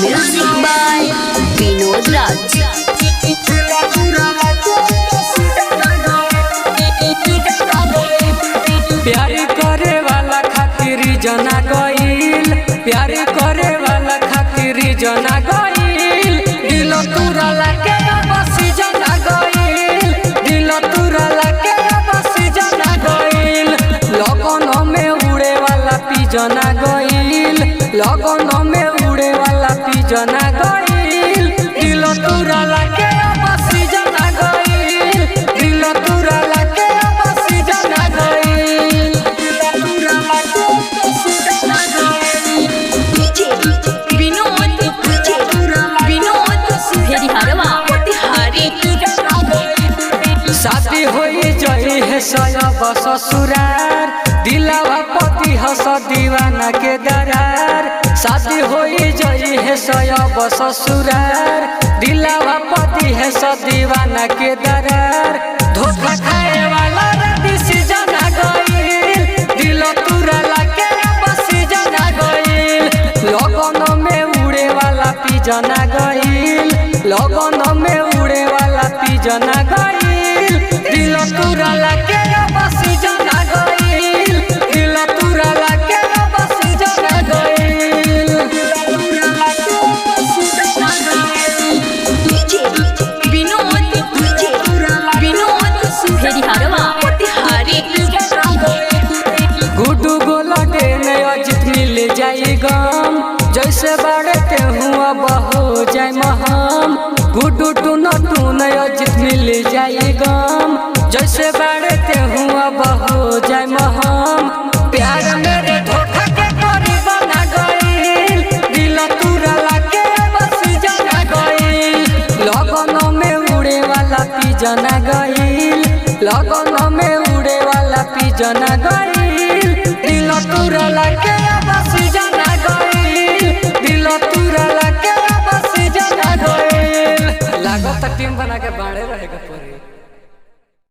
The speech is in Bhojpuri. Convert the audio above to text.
Music by Vinod Raj। प्यारी करे वाला खातिर जना गईल, प्यारी करे वाला खातिर जना गईल, दिल तुरला के बसी जना गईल, दिल तुरला के बसी जना गईल, लगन में उड़े वाला पी जना गईल, लगन में उड़े वाला पी जना गईल, दिल तुरला के बसी जना गईल, दिल तुरला के बसी जना गईल। शादी होई जई है सयब ससुरार, दिलावा पति हस दीवाना के दरार। शादी होई जई है सयब ससुरार, दिलावा पति है स दीवाना के दरार। धोखा खाए वाला दिसी जना गईल, दिल तुरला के बसी जना गईल, लगन में उड़े वाला पी जना गईल, लगन में उड़े वाला पी जना गईल, दिल तुरला के बसी जना गईल, दिल तुरला के बसी जना गईल। गुड्डू गोला के अजित मिल जाई गम, जैसे बाड़े के हुआ बहो जाए महम। गुड्डू टून टून अजित मिल जाई गम, जैसे बाड़े के हुआ बहो जाए महम। प्यार मेरे धोखा के करी बना गईल, दिल तुरला के बसी जना गईल, लगन में उड़े वाला पी जना गईल, लगन में उड़े वाला पी जना गईल, दिल तुरला के